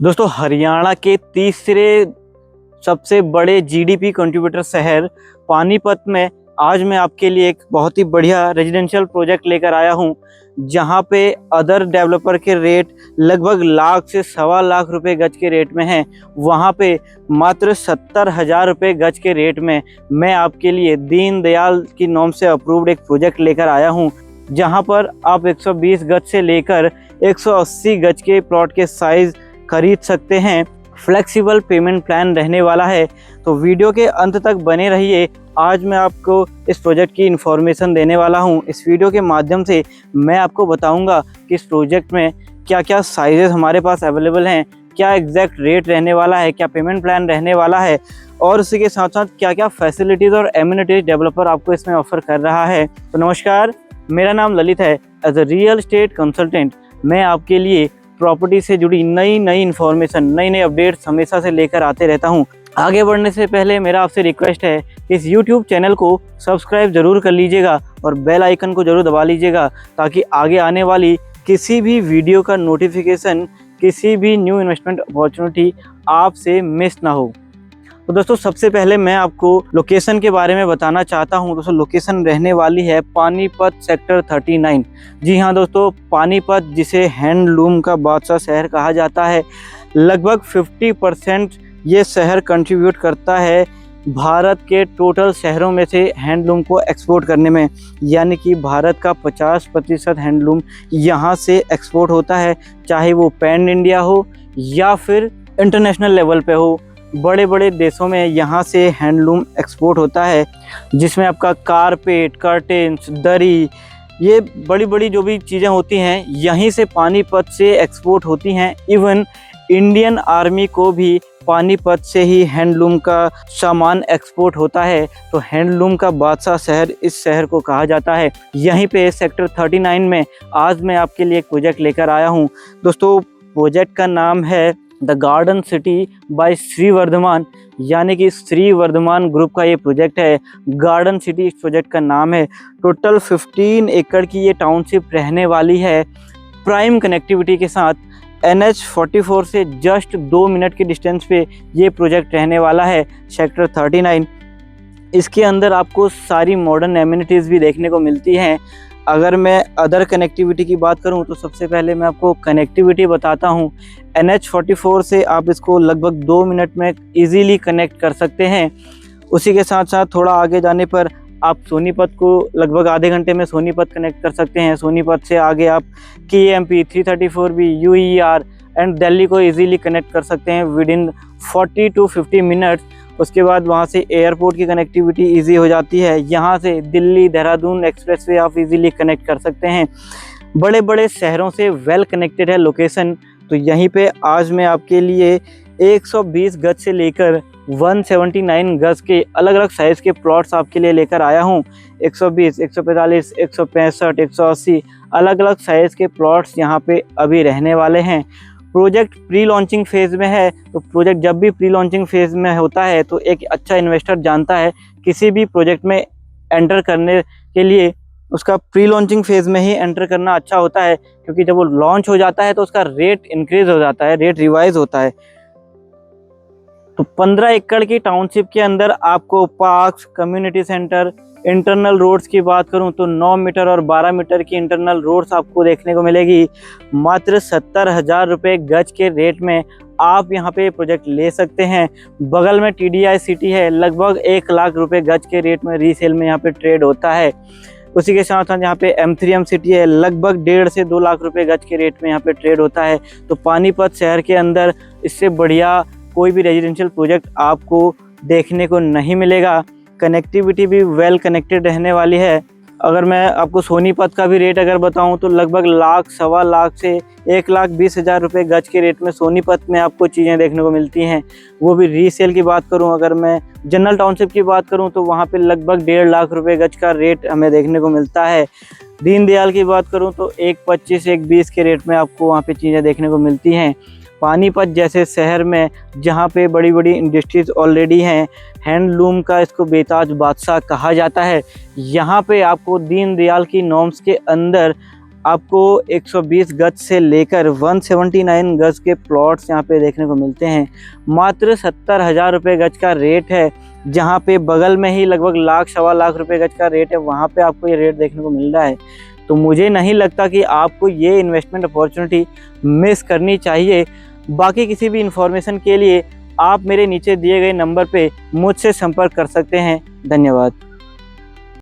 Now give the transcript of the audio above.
दोस्तों, हरियाणा के तीसरे सबसे बड़े जीडीपी कंट्रीब्यूटर शहर पानीपत में आज मैं आपके लिए एक बहुत ही बढ़िया रेजिडेंशियल प्रोजेक्ट लेकर आया हूं, जहां पे अदर डेवलपर के रेट लगभग लाख से सवा लाख रुपए गज के रेट में हैं। वहां पे मात्र 70,000 रुपये गज के रेट में मैं आपके लिए दीनदयाल की नॉर्म से अप्रूव्ड एक प्रोजेक्ट लेकर आया हूं, जहां पर आप 120 गज से लेकर 180 गज के प्लॉट के साइज खरीद सकते हैं। फ्लेक्सिबल पेमेंट प्लान रहने वाला है, तो वीडियो के अंत तक बने रहिए। आज मैं आपको इस प्रोजेक्ट की इन्फॉर्मेशन देने वाला हूं। इस वीडियो के माध्यम से मैं आपको बताऊंगा कि इस प्रोजेक्ट में क्या क्या साइजेस हमारे पास अवेलेबल हैं, क्या एग्जैक्ट रेट रहने वाला है, क्या पेमेंट प्लान रहने वाला है, और उसी के साथ साथ क्या क्या फैसिलिटीज़ और एमिनिटीज डेवलपर आपको इसमें ऑफर कर रहा है। तो नमस्कार, मेरा नाम ललित है। As a real estate consultant मैं आपके लिए प्रॉपर्टी से जुड़ी नई इन्फॉर्मेशन, नई अपडेट्स हमेशा से लेकर आते रहता हूं। आगे बढ़ने से पहले मेरा आपसे रिक्वेस्ट है कि इस YouTube चैनल को सब्सक्राइब जरूर कर लीजिएगा और बेल आइकन को जरूर दबा लीजिएगा, ताकि आगे आने वाली किसी भी वीडियो का नोटिफिकेशन, किसी भी न्यू इन्वेस्टमेंट अपॉर्चुनिटी आपसे मिस ना हो। तो दोस्तों, सबसे पहले मैं आपको लोकेशन के बारे में बताना चाहता हूं। दोस्तों, लोकेशन रहने वाली है पानीपत सेक्टर 39। जी हाँ दोस्तों, पानीपत जिसे हैंडलूम का बादशाह शहर कहा जाता है, लगभग 50% ये शहर कंट्रीब्यूट करता है भारत के टोटल शहरों में से हैंडलूम को एक्सपोर्ट करने में। यानी कि भारत का 50% हैंडलूम यहाँ से एक्सपोर्ट होता है, चाहे वो पैन इंडिया हो या फिर इंटरनेशनल लेवल पे हो। बड़े बड़े देशों में यहाँ से हैंडलूम एक्सपोर्ट होता है, जिसमें आपका कारपेट, कर्टेन्स, दरी, ये बड़ी बड़ी जो भी चीज़ें होती हैं यहीं से पानीपत से एक्सपोर्ट होती हैं। इवन इंडियन आर्मी को भी पानीपत से ही हैंडलूम का सामान एक्सपोर्ट होता है। तो हैंडलूम का बादशाह शहर इस शहर को कहा जाता है। यहीं पे सेक्टर 39 में आज मैं आपके लिए एक प्रोजेक्ट लेकर आया हूँ। दोस्तों, प्रोजेक्ट का नाम है the Garden City by Shri Vardhman, यानी कि श्री वर्धमान ग्रुप का ये प्रोजेक्ट है। गार्डन सिटी इस प्रोजेक्ट का नाम है। टोटल 15 एकड़ की ये टाउनशिप रहने वाली है, प्राइम कनेक्टिविटी के साथ। NH 44 से जस्ट 2 मिनट के डिस्टेंस पे ये प्रोजेक्ट रहने वाला है, सेक्टर 39। इसके अंदर आपको सारी मॉडर्न एमिनिटीज़ भी देखने को मिलती हैं। अगर मैं अदर कनेक्टिविटी की बात करूं तो सबसे पहले मैं आपको कनेक्टिविटी बताता हूं। NH 44 से आप इसको लगभग 2 मिनट में इजीली कनेक्ट कर सकते हैं। उसी के साथ साथ थोड़ा आगे जाने पर आप सोनीपत को लगभग आधे घंटे में सोनीपत कनेक्ट कर सकते हैं। सोनीपत से आगे आप KMP 334B, UER and Delhi को इजीली कनेक्ट कर सकते हैं विद इन 40 to 50 मिनट्स। उसके बाद वहाँ से एयरपोर्ट की कनेक्टिविटी इजी हो जाती है। यहाँ से दिल्ली देहरादून एक्सप्रेसवे आप इजीली कनेक्ट कर सकते हैं। बड़े बड़े शहरों से वेल कनेक्टेड है लोकेशन। तो यहीं पे आज मैं आपके लिए 120 गज से लेकर 179 गज के अलग अलग साइज़ के प्लॉट्स आपके लिए लेकर आया हूँ। 120, 145, 165, 180 अलग अलग साइज़ के प्लॉट्स यहाँ पे अभी रहने वाले हैं। प्रोजेक्ट प्री लॉन्चिंग फेज़ में है। तो प्रोजेक्ट जब भी प्री लॉन्चिंग फेज़ में होता है तो एक अच्छा इन्वेस्टर जानता है किसी भी प्रोजेक्ट में एंटर करने के लिए उसका प्री लॉन्चिंग फेज़ में ही एंटर करना अच्छा होता है, क्योंकि जब वो लॉन्च हो जाता है तो उसका रेट इंक्रीज़ हो जाता है, रेट रिवाइज होता है। तो 15 एकड़ की टाउनशिप के अंदर आपको parks, community centre, internal roads की बात करूं तो 9 मीटर और 12 मीटर की इंटरनल रोड्स आपको देखने को मिलेगी। मात्र 70,000 रुपये गज के रेट में आप यहां पे प्रोजेक्ट ले सकते हैं। बगल में TDI सिटी है, लगभग 1 लाख रुपये गज के रेट में रीसेल में यहाँ पे ट्रेड होता है। उसी के साथ साथ यहाँ पे M3M सिटी है, लगभग 1.5 से 2 लाख रुपये गज के रेट में यहाँ पे ट्रेड होता है। तो पानीपत शहर के अंदर इससे बढ़िया कोई भी रेजिडेंशियल प्रोजेक्ट आपको देखने को नहीं मिलेगा। कनेक्टिविटी भी वेल कनेक्टेड रहने वाली है। अगर मैं आपको सोनीपत का भी रेट अगर बताऊं तो लगभग लाख, सवा लाख से 1,20,000 रुपये गज के रेट में सोनीपत में आपको चीज़ें देखने को मिलती हैं। वो भी रीसेल की बात करूं, अगर मैं जनरल टाउनशिप की बात करूं तो वहां पे लगभग 1.5 लाख रुपये गज का रेट हमें देखने को मिलता है। दीनदयाल की बात करूँ तो 1,25, 1,20 के रेट में आपको वहाँ पर चीज़ें देखने को मिलती हैं। पानीपत जैसे शहर में जहाँ पे बड़ी बड़ी इंडस्ट्रीज ऑलरेडी हैं, हैंडलूम का इसको बेताज बादशाह कहा जाता है। यहाँ पे आपको दीनदयाल की नॉर्म्स के अंदर आपको 120 गज से लेकर 179 गज के प्लॉट्स यहाँ पे देखने को मिलते हैं। मात्र 70,000 रुपये गज का रेट है। जहाँ पे बगल में ही लगभग लाख सवा लाख रुपए गज का रेट है, वहाँ पे आपको ये रेट देखने को मिल रहा है। तो मुझे नहीं लगता कि आपको ये इन्वेस्टमेंट अपॉर्चुनिटी मिस करनी चाहिए। बाकी किसी भी इंफॉर्मेशन के लिए आप मेरे नीचे दिए गए नंबर पे मुझसे संपर्क कर सकते हैं। धन्यवाद।